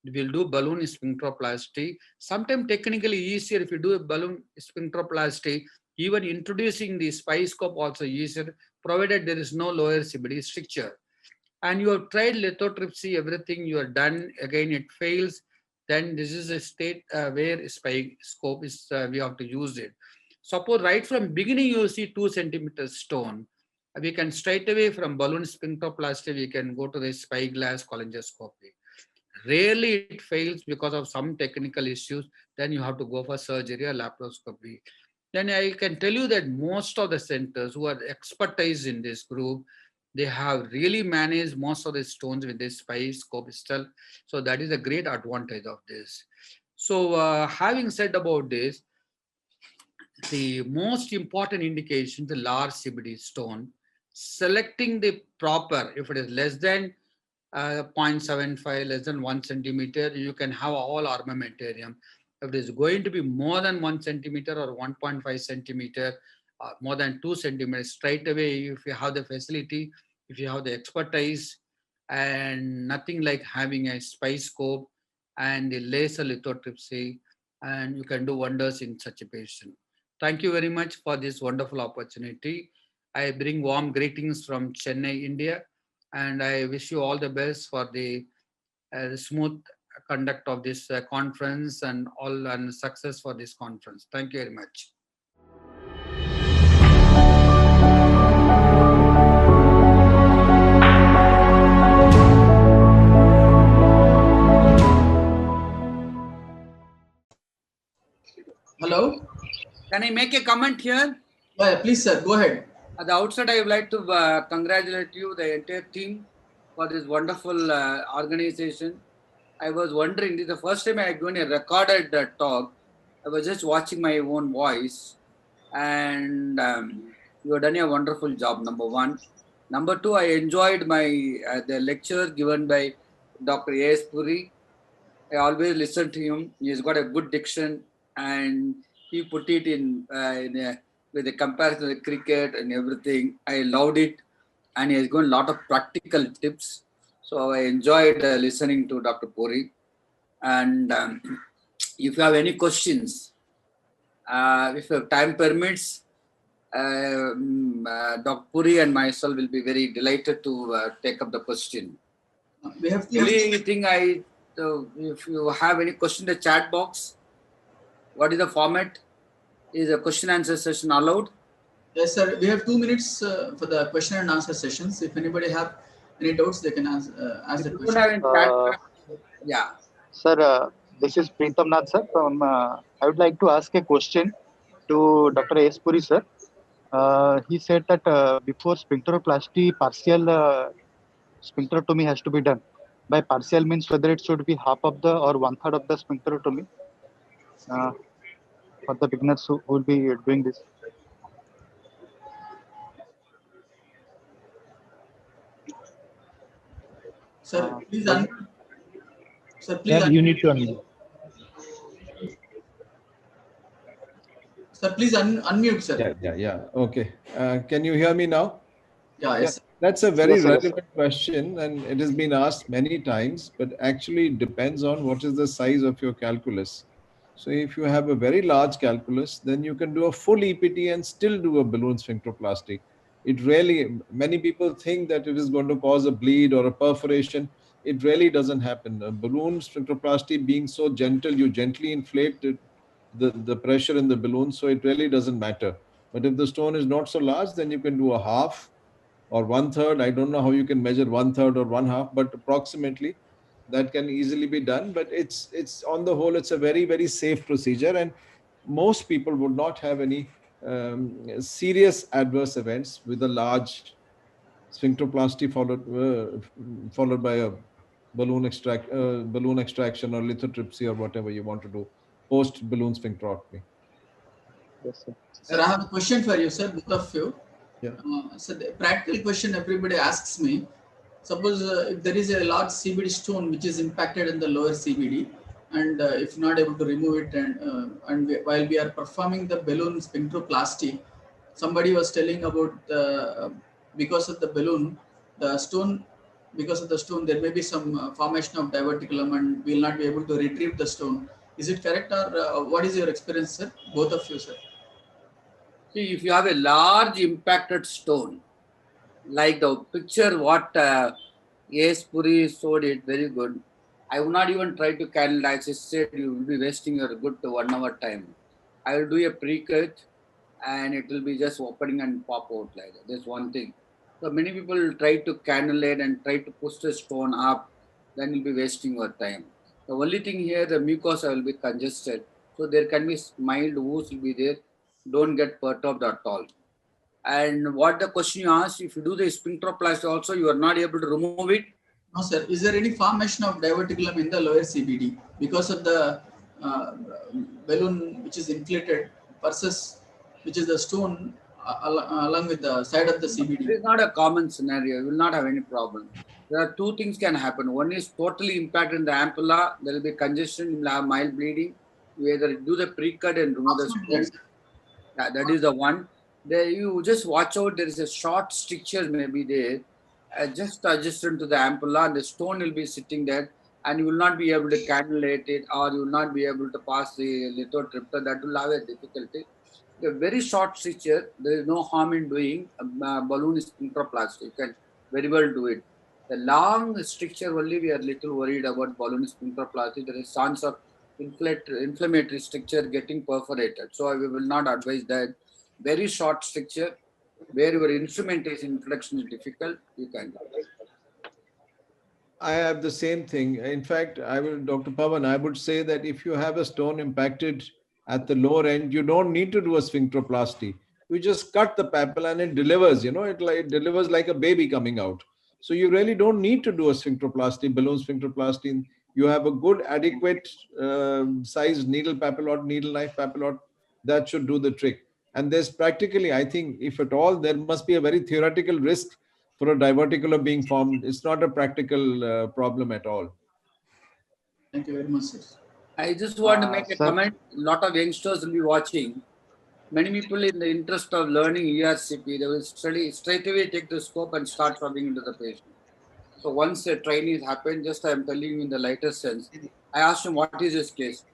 We'll do balloon sphincteroplasty. Sometimes technically easier if you do a balloon sphincteroplasty. Even introducing the spy scope also easier, provided there is no lower CBD stricture. And you have tried lithotripsy, everything you are done, again it fails, then this is a state where spy scope is, we have to use it. Suppose right from beginning you see 2 centimeters stone, we can straight away from balloon sphincteroplasty, we can go to the spyglass cholangioscopy. Rarely it fails because of some technical issues, then you have to go for surgery or laparoscopy. Then I can tell you that most of the centers who are expertise in this group, they have really managed most of the stones with this spy scope itself. So that is a great advantage of this. So having said about this, the most important indication, the large CBD stone, selecting the proper, if it is less than 0.75, less than 1 centimeter, you can have all armamentarium. If it is going to be more than 1 centimeter or 1.5 centimeter, more than 2 centimeters, straight away, if you have the facility, if you have the expertise, and nothing like having a spy scope and the laser lithotripsy, and you can do wonders in such a patient. Thank you very much for this wonderful opportunity. I bring warm greetings from Chennai, India, and I wish you all the best for the smooth conduct of this conference and all and success for this conference. Thank you very much. Hello? Can I make a comment here? Please, sir, go ahead. At the outset, I would like to congratulate you, the entire team, for this wonderful organization. I was wondering, this is the first time I had given a recorded talk. I was just watching my own voice, and you have done a wonderful job, number one. Number two, I enjoyed my the lecture given by Dr. A.S. Puri. I always listen to him. He's got a good diction, and he put it with a comparison with cricket and everything. I loved it, and he has given a lot of practical tips. So I enjoyed listening to Dr. Puri. And if you have any questions, if your time permits, Dr. Puri and myself will be very delighted to take up the question. We have Anything if you have any question in the chat box, what is the format? Is a question answer session allowed? Yes, sir. We have 2 minutes for the question and answer sessions. If anybody have any doubts, they can ask the question. Yeah. Sir, this is Preetham Nath, sir. I would like to ask a question to Dr. S. Puri, sir. He said that before sphincteroplasty, partial sphincterotomy has to be done. By partial means whether it should be half of the or 1/3 of the sphincterotomy for the beginners who will be doing this. Sir, please unmute. Sir, please Sir, you need to unmute. Sir, please unmute, sir. Yeah. Okay. Can you hear me now? Yeah, yes. That's a very Yes, sir. relevant question, and it has been asked many times, but actually it depends on what is the size of your calculus. So if you have a very large calculus, then you can do a full EPT and still do a balloon sphincteroplasty. Many people think that it is going to cause a bleed or a perforation. It really doesn't happen. A balloon sphincteroplasty being so gentle, you gently inflate the pressure in the balloon, so it really doesn't matter. But if the stone is not so large, then you can do a half or 1/3. I don't know how you can measure 1/3 or 1/2, but approximately that can easily be done. But it's on the whole, it's a very, very safe procedure, and most people would not have any serious adverse events with a large sphincteroplasty followed by a balloon extraction or lithotripsy or whatever you want to do post balloon sphincterotomy. Yes, sir. Sir, I have a question for you, sir, both of you. Yeah. So the practical question everybody asks me, suppose if there is a large CBD stone which is impacted in the lower CBD, and if not able to remove it, while we are performing the balloon sphincteroplasty, somebody was telling about because of the balloon, the stone, because of the stone, there may be some formation of diverticulum and we will not be able to retrieve the stone. Is it correct, or what is your experience, sir? Both of you, sir. See, if you have a large impacted stone, like the picture what A.S. Puri showed it very good. I will not even try to canalize. I said you will be wasting your good 1 hour time. I will do a pre-cut and it will be just opening and pop out like that. That's one thing. So many people try to cannulate and try to push the stone up, then you'll be wasting your time. The only thing here, the mucosa will be congested. So there can be mild ooze will be there. Don't get perturbed at all. And what the question you asked, if you do the sphincteroplasty also, you are not able to remove it? No, sir. Is there any formation of diverticulum in the lower CBD because of the balloon which is inflated versus which is the stone along with the side of the CBD? It is not a common scenario. You will not have any problem. There are two things can happen. One is totally impact in the ampulla. There will be congestion. You will have mild bleeding. You either do the pre-cut and remove the stone. Yeah, that is the one. There you just watch out. There is a short stricture maybe there, just adjacent to the ampulla, and the stone will be sitting there, and you will not be able to cannulate it, or you will not be able to pass the lithotripsy. That will have a difficulty. A very short stricture, there is no harm in doing balloon sphincteroplasty. You can very well do it. The long stricture only we are little worried about balloon sphincteroplasty. There is chance of inflammatory stricture getting perforated. So we will not advise that. Very short stricture where your instrumentation inflection is difficult, you can do it. I have the same thing. In fact, Dr. Pavan, I would say that if you have a stone impacted at the lower end, you don't need to do a sphincteroplasty. You just cut the papilla and it delivers, it delivers like a baby coming out. So you really don't need to do a sphincteroplasty, balloon sphincteroplasty. You have a good, adequate sized needle papillot, needle knife papillot, that should do the trick. And there's practically, I think, if at all, there must be a very theoretical risk for a diverticulum being formed. It's not a practical problem at all. Thank you very much, sir. I just want to make a Sir, comment. A lot of youngsters will be watching. Many people, in the interest of learning ERCP, they will straight away take the scope and start rubbing into the patient. So once a training happened, just I am telling you in the lighter sense, I asked him, what is this case?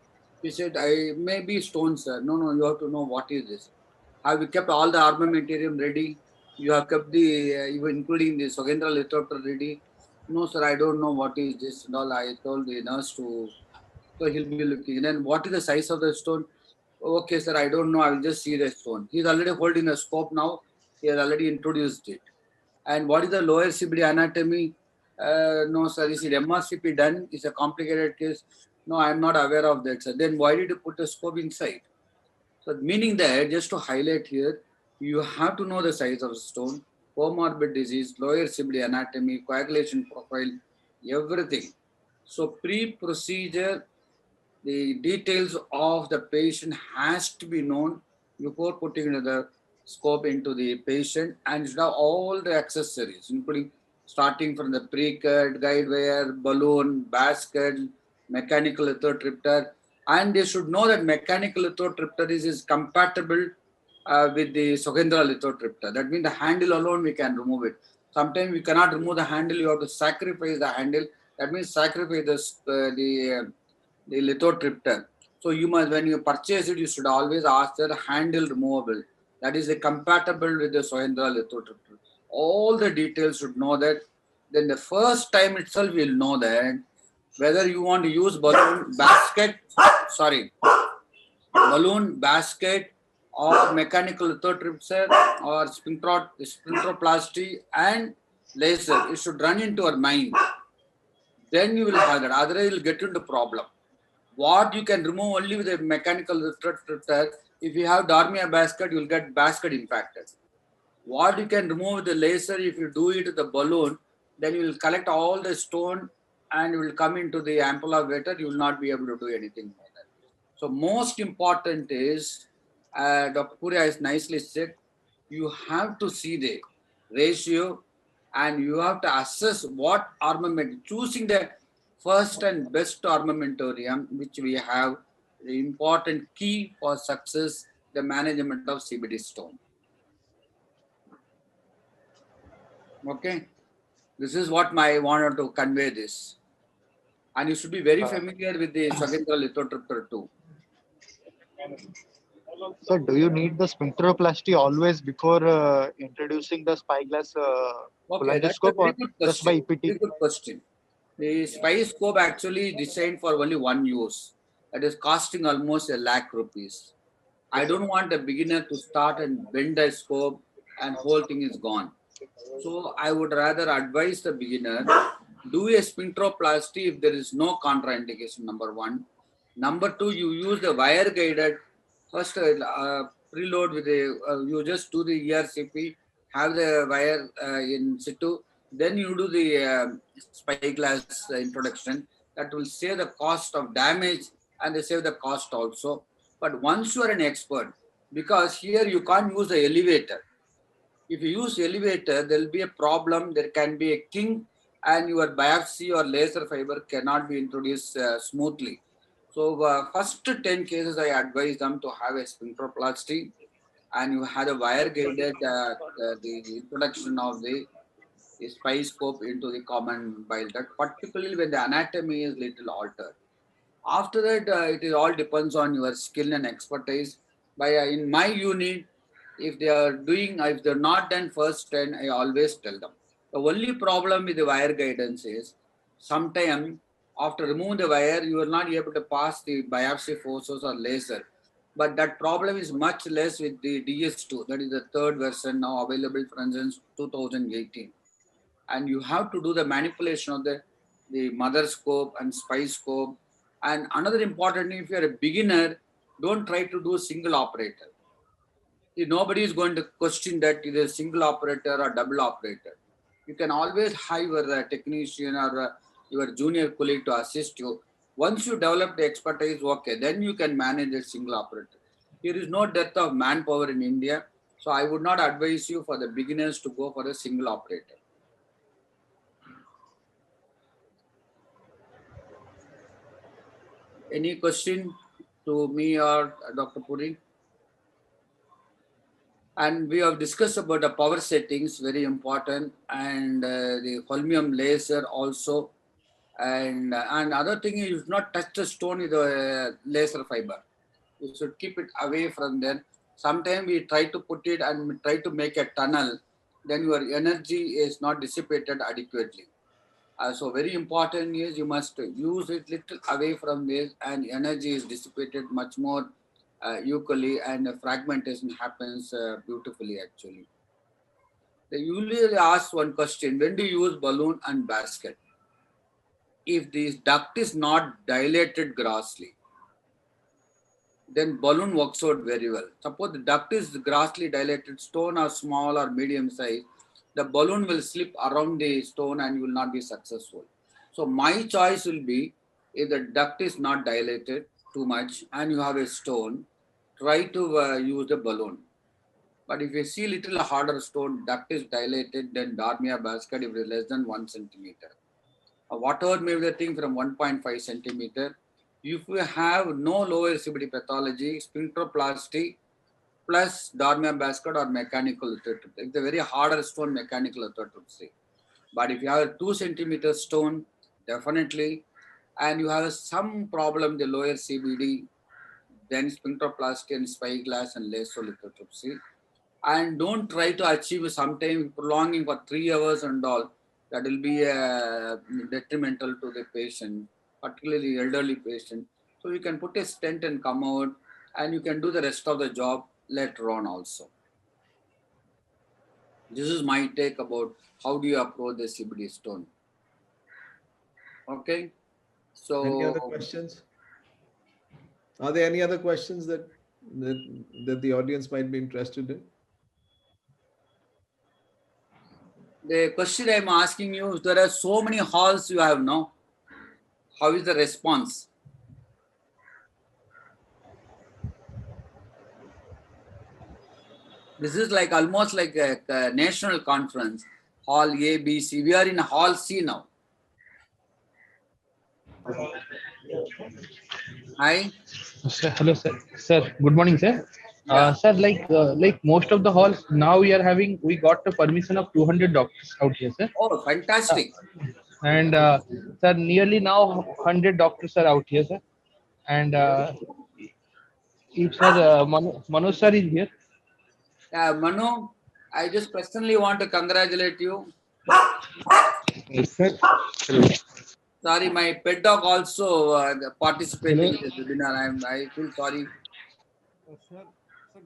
He said, I may be stone, sir. No, no, you have to know what is this. Have you kept all the armamentarium ready? You have kept the, even including the Sogendra lithotripsy ready? No, sir, I don't know what is this and all. I told the nurse to, so he'll be looking. Then what is the size of the stone? Okay, sir, I don't know. I will just see the stone. He's already holding a scope now. He has already introduced it. And what is the lower CBD anatomy? No, sir. Is it MRCP done? It's a complicated case. No, I'm not aware of that, sir. Then why did you put the scope inside? So meaning that, just to highlight here, you have to know the size of the stone, comorbid disease, lower CBD anatomy, coagulation profile, everything. So pre-procedure, the details of the patient has to be known before putting the scope into the patient, and should have all the accessories, including starting from the pre-cut, guide wire, balloon, basket, mechanical lithotripter, and they should know that mechanical lithotripter is compatible with the Sogendra lithotripter. That means the handle alone we can remove it. Sometimes we cannot remove the handle, you have to sacrifice the handle. That means sacrifice the lithotripter. So you must, when you purchase it, you should always ask the handle removable. That is compatible with the Sohendra lithotripter. All the details should know that. Then the first time itself you'll know that whether you want to use balloon, basket, balloon, basket, or mechanical lithotripsy or sphincteroplasty and laser. It should run into your mind. Then you will have that. Otherwise, you'll get into problem. What you can remove only with a mechanical lithotripsy. If you have Dormia basket, you will get basket impacted. What you can remove with the laser, if you do it with the balloon, then you will collect all the stone and you will come into the ampulla of water. You will not be able to do anything more than. So most important is, Dr. Puri has nicely said, you have to see the ratio and you have to assess what armament, choosing the first and best armamentarium, which we have the important key for success, the management of CBD stone. Okay, this is what I wanted to convey this. And you should be very familiar with the Sogendra lithotripsy too. sir, do you need the sphincteroplasty always before introducing the spyglass Okay, that's a cholangioscope very or good just by question. EPT? Very good question. The spy scope actually designed for only one use. That is costing almost ₹1,00,000. I don't want a beginner to start and bend a scope and whole thing is gone. So I would rather advise the beginner, do a sphincteroplasty if there is no contraindication, number one. Number two, you use the wire guided. First, preload with you just do the ERCP, have the wire in situ, then you do the spyglass introduction. That will save the cost of damage and they save the cost also. But once you are an expert, because here you can't use the elevator. If you use elevator, there will be a problem. There can be a kink and your biopsy or laser fiber cannot be introduced smoothly. So first 10 cases, I advise them to have a sphincteroplasty and you have a wire guided the introduction of the spy scope into the common bile duct, particularly when the anatomy is little altered. After that, it all depends on your skill and expertise. By in my unit, if they are doing, if they're not done first 10, I always tell them. The only problem with the wire guidance is sometime after removing the wire, you are not able to pass the biopsy forces or laser. But that problem is much less with the DS2. That is the third version now available, for instance, 2018. And you have to do the manipulation of the mother scope and spy scope. And another important, if you're a beginner, don't try to do single operator. Nobody is going to question that it is a single operator or double operator. You can always hire your technician or your junior colleague to assist you. Once you develop the expertise, okay, then you can manage a single operator. There is no depth of manpower in India. So I would not advise you for the beginners to go for a single operator. Any question to me or Dr. Puri? And we have discussed about the power settings, very important, and the holmium laser also. And other thing is, you should not touch the stone with a laser fiber. You should keep it away from there. Sometimes we try to put it and try to make a tunnel, then your energy is not dissipated adequately. So very important is you must use it little away from this, and energy is dissipated much more equally, and fragmentation happens beautifully actually. They usually ask one question: when do you use balloon and basket? If the duct is not dilated grossly, then balloon works out very well. Suppose the duct is grossly dilated, stone or small or medium size, the balloon will slip around the stone and you will not be successful. So my choice will be, if the duct is not dilated too much and you have a stone, try to use the balloon. But if you see little harder stone, duct is dilated, then Darmia basket if it is less than 1 centimeter. Whatever may be the thing from 1.5 centimeter, if you have no lower CBD pathology, sphincteroplasty plus Darmia basket or mechanical lithotripsy. It's a very harder stone, mechanical lithotripsy. But if you have a 2 centimeter stone, definitely, and you have some problem, the lower CBD, then sphincteroplasty and spyglass and laser lithotripsy. And don't try to achieve sometime prolonging for 3 hours and all. That will be detrimental to the patient, particularly elderly patient. So you can put a stent and come out, and you can do the rest of the job later on also. This is my take about how do you approach the CBD stone. Okay. So any other questions? Are there any other questions that the audience might be interested in? the question I'm asking you, there are so many halls you have now. How is the response? This is like almost like a national conference. Hall A, B, C. We are in Hall C now. Hi. Sir, hello, sir. Sir, good morning, sir. Yeah. Sir, like most of the halls now we got the permission of 200 doctors out here, sir. Oh, fantastic. And sir, nearly now 100 doctors are out here, sir. And if sir Manoj sir is here. Manu, I just personally want to congratulate you. Yes, sir. Sorry, my pet dog also participating in this webinar. I feel sorry. Sir,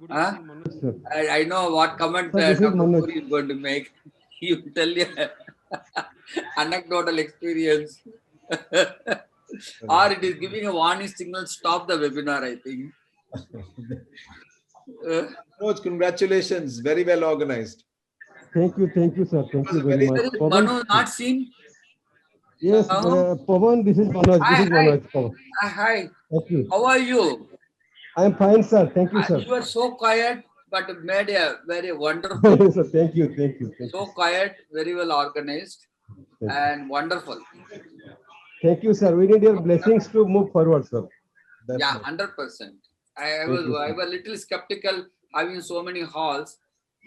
good evening, Manoj, sir. I know what comment Sir, this is Dr. Manoj. Puri is going to make. He will tell you anecdotal experience. Or it is giving a warning signal, stop the webinar, I think. Manoj, congratulations. Very well organized. Thank you, sir. Thank you very much. Is Manu not seen? Yes, No? Pawan, this is Manoj. Hi, This is hi. Manoj. Pawan. Hi. Thank you. How are you? I am fine, sir. Thank you, sir. You are so quiet, but made a very wonderful, Sir, thank you. so quiet, very well organized, and wonderful. Thank you, sir. We need your blessings to move forward, sir. That's Yeah, all. 100%. I Thank you, was sir. a little skeptical having so many halls,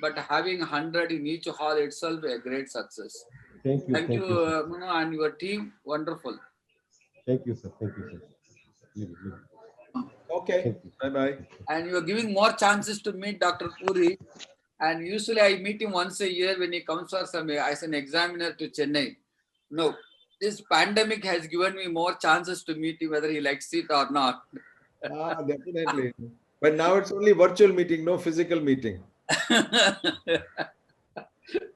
but having 100 in each hall itself a great success. Thank you. Thank you, sir. Manu, and your team. Wonderful. Thank you, sir. Thank you, sir. Leave it. Okay. Thank you. Bye-bye. And you are giving more chances to meet Dr. Puri. And usually I meet him once a year when he comes for some as an examiner to Chennai. No, this pandemic has given me more chances to meet him whether he likes it or not. Definitely. But now it's only virtual meeting, no physical meeting.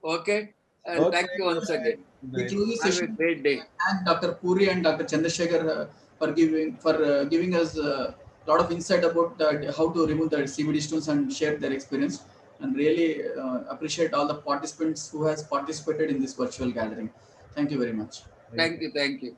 Okay. Okay, Thank you once bye-bye. again. We close the Have a session. great day. And Dr. Puri and Dr. Chandrashekar for giving us a lot of insight about how to remove the CBD stones and share their experience. And really appreciate all the participants who has participated in this virtual gathering. Thank you very much. Thank you. Thank you.